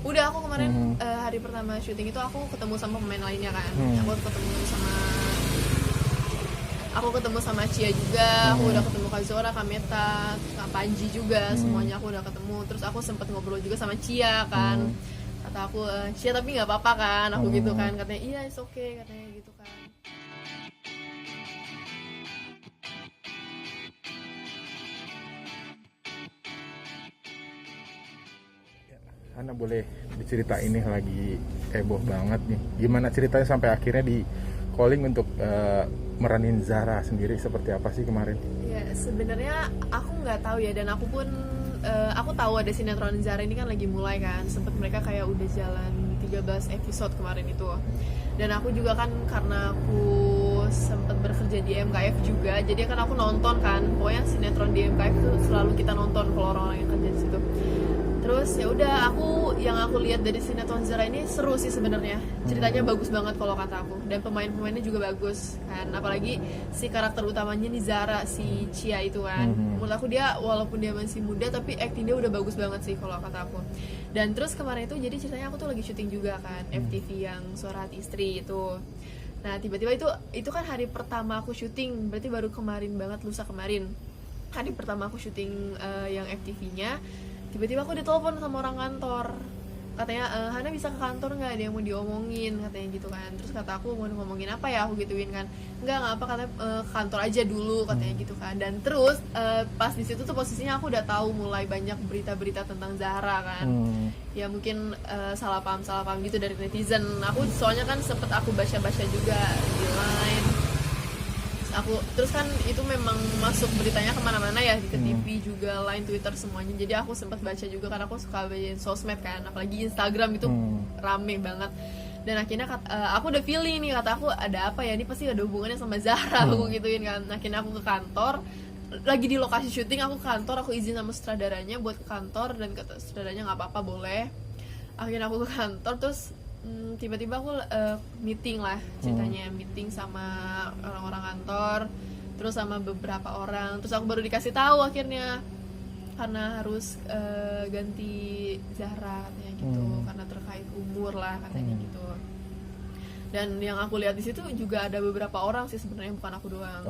Udah, aku kemarin hari pertama syuting itu aku ketemu sama pemain lainnya kan. Aku ketemu sama Cia juga, aku udah ketemu Kak Zora, Kak Meta, Kak Panji juga, semuanya aku udah ketemu. Terus aku sempat ngobrol juga sama Cia kan. Kata aku, Cia tapi nggak apa-apa kan, aku gitu kan. Katanya iya, it's okay, katanya gitu kan. Hana boleh diceritain nih, lagi heboh banget nih. Gimana ceritanya sampai akhirnya di calling untuk meranin Zara sendiri, seperti apa sih kemarin? Ya sebenarnya aku nggak tahu ya, dan aku pun aku tahu ada sinetron Zara ini kan lagi mulai kan. Sempet mereka kayak udah jalan 13 episode kemarin itu. Dan aku juga kan karena aku sempet bekerja di MKF juga, jadi kan aku nonton kan. Pokoknya sinetron di MKF itu selalu kita nonton kalau orang-orang yang kerja di situ. Terus ya udah, yang aku lihat dari sinetron Zara ini seru sih sebenarnya. Ceritanya bagus banget kalau kata aku, dan pemain-pemainnya juga bagus kan. Apalagi si karakter utamanya nih Zara, si Cia itu kan. Menurut aku dia walaupun dia masih muda tapi acting dia udah bagus banget sih kalau kata aku. Dan terus kemarin itu jadi ceritanya aku tuh lagi syuting juga kan, FTV yang Suara Hati Istri itu. Nah tiba-tiba itu kan hari pertama aku syuting, berarti baru kemarin banget, lusa kemarin hari pertama aku syuting yang FTV-nya. Tiba-tiba aku ditelepon sama orang kantor, katanya Hana bisa ke kantor nggak, ada yang mau diomongin, katanya gitu kan. Terus kata aku, mau ngomongin apa ya, aku gituin kan. Nggak apa, katanya kantor aja dulu, katanya gitu kan. Dan terus pas di situ tuh posisinya aku udah tahu mulai banyak berita-berita tentang Zahra kan. Ya mungkin salah paham gitu dari netizen. Aku soalnya kan sempet aku baca-baca juga di Line. Terus kan itu memang masuk beritanya kemana-mana ya, ke TV juga, Line, Twitter, semuanya. Jadi aku sempat baca juga karena aku suka bacain sosmed kan, apalagi Instagram itu rame banget. Dan akhirnya aku udah feeling nih, kata aku ada apa ya, ini pasti ada hubungannya sama Zahra, aku gituin kan. Akhirnya aku ke kantor, lagi di lokasi syuting, aku ke kantor, aku izin sama sutradaranya buat ke kantor, dan kata sutradaranya nggak apa-apa, boleh. Akhirnya aku ke kantor, terus tiba-tiba aku meeting lah ceritanya, meeting sama orang-orang kantor, terus sama beberapa orang. Terus aku baru dikasih tahu akhirnya, karena harus ganti Zahra katanya gitu, karena terkait umur lah katanya gitu. Dan yang aku lihat di situ juga ada beberapa orang sih sebenarnya, bukan aku doang.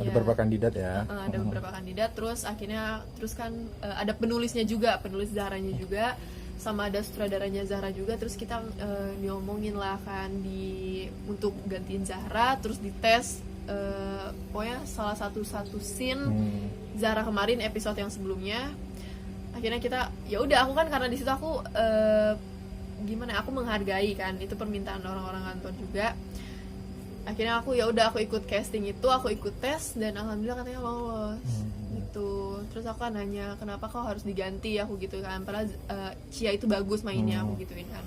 Ada beberapa kandidat ya. Ada beberapa kandidat. Terus akhirnya kan ada penulisnya juga, penulis Zahranya juga, sama ada sutradaranya Zahra juga. Terus kita diomongin lah kan untuk gantiin Zahra, terus dites pokoknya salah satu scene Zahra kemarin episode yang sebelumnya. Akhirnya kita ya udah, aku kan karena di situ aku aku menghargai kan, itu permintaan orang-orang kantor juga. Akhirnya aku ya udah, aku ikut casting itu, aku ikut tes, dan alhamdulillah katanya lolos gitu. Terus aku kan nanya, kenapa kau harus diganti, aku gitu kan, padahal Cia itu bagus mainnya, aku gituin kan.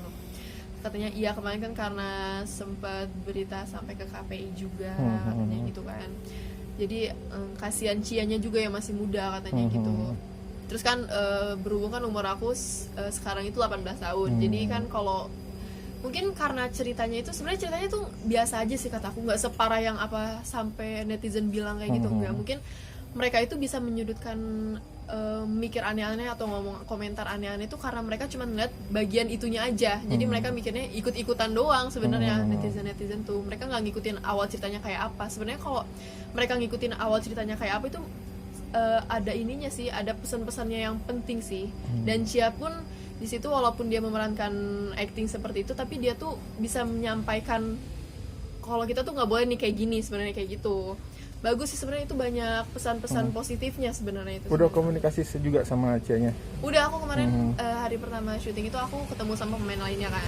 Katanya iya, kemarin kan karena sempat berita sampai ke KPI juga, katanya gitu kan. Jadi kasihan Cianya juga yang masih muda, katanya gitu. Terus kan berhubung kan umur aku sekarang itu 18 tahun. Jadi kan kalau mungkin karena ceritanya itu, sebenarnya ceritanya tuh biasa aja sih kata aku, nggak separah yang apa sampai netizen bilang kayak gitu, nggak. Mungkin mereka itu bisa menyudutkan mikir aneh-aneh atau ngomong komentar aneh-aneh itu karena mereka cuma ngeliat bagian itunya aja. Jadi mereka mikirnya ikut-ikutan doang sebenarnya. Netizen tuh mereka nggak ngikutin awal ceritanya kayak apa. Sebenarnya kalau mereka ngikutin awal ceritanya kayak apa itu ada ininya sih, ada pesan-pesannya yang penting sih. Dan Cia pun di situ walaupun dia memerankan acting seperti itu, tapi dia tuh bisa menyampaikan kalau kita tuh nggak boleh nih kayak gini, sebenarnya kayak gitu. Bagus sih sebenarnya, itu banyak pesan-pesan positifnya sebenarnya itu. Udah komunikasi juga sama Cia-nya? Udah, aku kemarin hari pertama syuting itu aku ketemu sama pemain lainnya kan.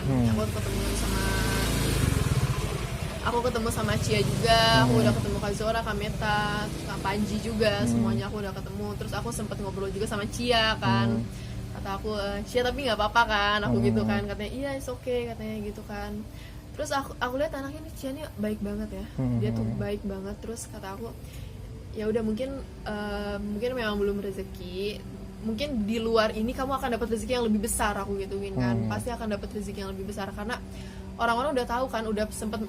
Aku ketemu sama Cia juga, aku udah ketemu Kak Zora, Kak Meta, Kak Panji juga, semuanya aku udah ketemu. Terus aku sempat ngobrol juga sama Cia kan. Kata aku, Cia tapi nggak apa-apa kan, aku gitu kan. Katanya iya, it's okay, katanya gitu kan. Terus aku lihat anaknya nih, Cia nih baik banget ya, dia tuh baik banget. Terus kata aku, ya udah mungkin memang belum rezeki, mungkin di luar ini kamu akan dapat rezeki yang lebih besar, aku gituin kan. Pasti akan dapat rezeki yang lebih besar, karena orang-orang udah tahu kan, udah sempet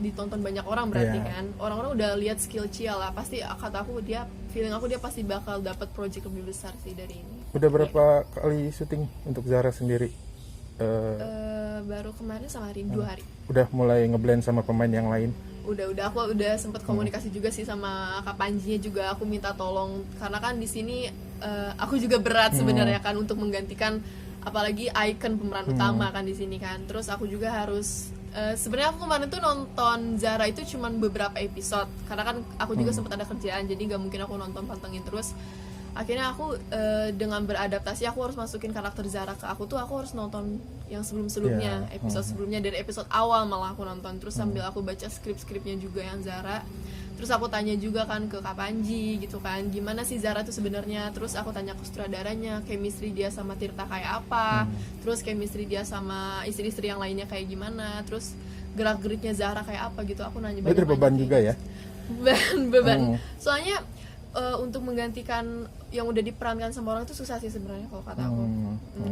ditonton banyak orang berarti kan. Orang-orang udah lihat skill Cia lah, pasti kata aku, feeling aku dia pasti bakal dapat project lebih besar sih dari ini. Udah berapa kali syuting untuk Zahra sendiri? Baru kemarin sama hari ini 2 hari. Udah mulai ngeblend sama pemain yang lain? Udah aku udah sempet komunikasi juga sih sama Kak Panjinya juga, aku minta tolong karena kan di sini aku juga berat sebenarnya kan untuk menggantikan apalagi icon pemeran utama kan di sini kan. Terus aku juga harus sebenarnya aku kemarin tuh nonton Zara itu cuman beberapa episode karena kan aku juga sempat ada kerjaan, jadi nggak mungkin aku nonton pantengin terus. Akhirnya aku dengan beradaptasi aku harus masukin karakter Zara ke aku harus nonton yang sebelumnya episode sebelumnya, dari episode awal malah aku nonton terus sambil aku baca skrip-skripnya juga yang Zara. Terus aku tanya juga kan ke Kak Panji gitu kan, gimana sih Zara tuh sebenarnya. Terus aku tanya ke sutradaranya, chemistry dia sama Tirta kayak apa, terus chemistry dia sama istri-istri yang lainnya kayak gimana, terus gerak-geriknya Zara kayak apa gitu. Aku nanya banyak. Itu beban juga ya? Beban. Soalnya untuk menggantikan yang udah diperankan sama orang itu susah sih sebenarnya kalau kata aku.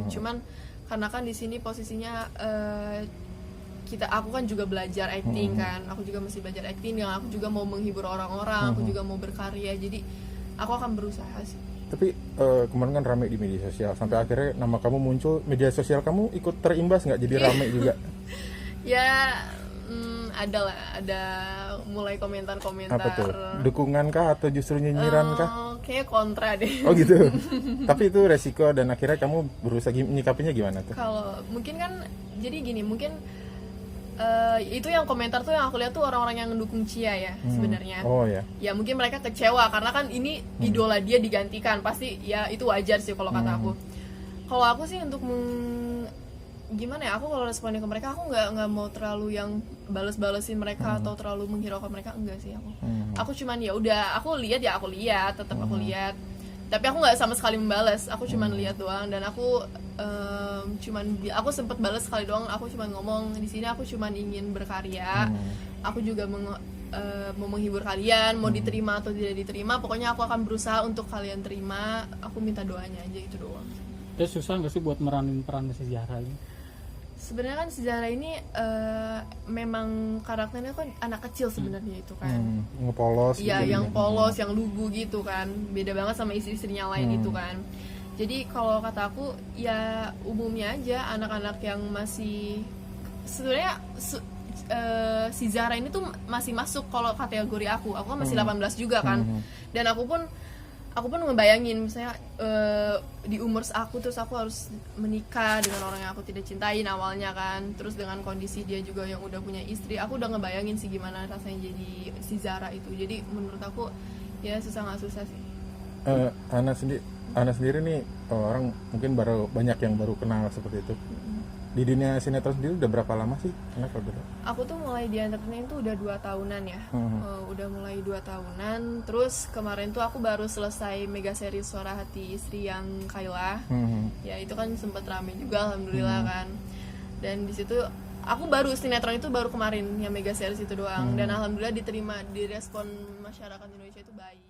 Cuman karena kan di sini posisinya aku kan juga belajar acting kan, aku juga masih belajar acting, yang aku juga mau menghibur orang-orang, aku juga mau berkarya, jadi aku akan berusaha sih. Tapi kemarin kan rame di media sosial, sampai akhirnya nama kamu muncul, media sosial kamu ikut terimbas nggak jadi rame juga? Ya ada mulai komentar-komentar. Apa tuh? Dukungan kah atau justru nyinyiran kah? Kayaknya kontra deh. Oh gitu. Tapi itu resiko dan akhirnya kamu berusaha menyikapinya gimana tuh? Kalau mungkin kan jadi gini, mungkin itu yang komentar tuh yang aku lihat tuh orang-orang yang mendukung Cia ya sebenarnya. Oh ya. Ya mungkin mereka kecewa karena kan ini idola dia digantikan, pasti ya itu wajar sih kalau kata aku. Kalau aku sih untuk gimana ya, aku kalau responnya ke mereka aku nggak mau terlalu yang bales-balesin mereka atau terlalu menghiraukan mereka, enggak sih aku. Aku cuman ya udah aku lihat tetap aku lihat, tapi aku nggak sama sekali membales, aku cuman lihat doang. Dan aku aku sempet balas sekali doang, aku cuman ngomong di sini aku cuman ingin berkarya, aku juga mau menghibur kalian, mau diterima atau tidak diterima, pokoknya aku akan berusaha untuk kalian terima, aku minta doanya aja, itu doang. Terus susah nggak sih buat meranin peran si Zara ini? Sebenarnya kan si Zara ini memang karakternya kan anak kecil sebenarnya itu kan. Ngepolos. Iya, gitu yang polos, yang lugu gitu kan. Beda banget sama istri-istrinya lain itu kan. Jadi kalau kata aku ya umumnya aja anak-anak yang masih sebenarnya si Zara ini tuh masih masuk kalau kategori aku kan masih 18 juga kan. Dan aku pun ngebayangin misalnya di umur aku terus aku harus menikah dengan orang yang aku tidak cintain awalnya kan, terus dengan kondisi dia juga yang udah punya istri, aku udah ngebayangin sih gimana rasanya jadi si Zara itu. Jadi menurut aku ya nggak susah sih. Ana sendiri nih orang mungkin banyak yang baru kenal seperti itu. Di dunia sinetron sendiri udah berapa lama sih? Kenapa gitu? Aku tuh mulai di entertain itu udah 2 tahunan ya. Udah mulai 2 tahunan. Terus kemarin tuh aku baru selesai mega series Suara Hati Istri yang Kayla. Ya itu kan sempet rame juga alhamdulillah kan. Dan di situ aku baru sinetron itu baru kemarin yang mega series itu doang. Dan alhamdulillah diterima, direspon masyarakat Indonesia itu baik.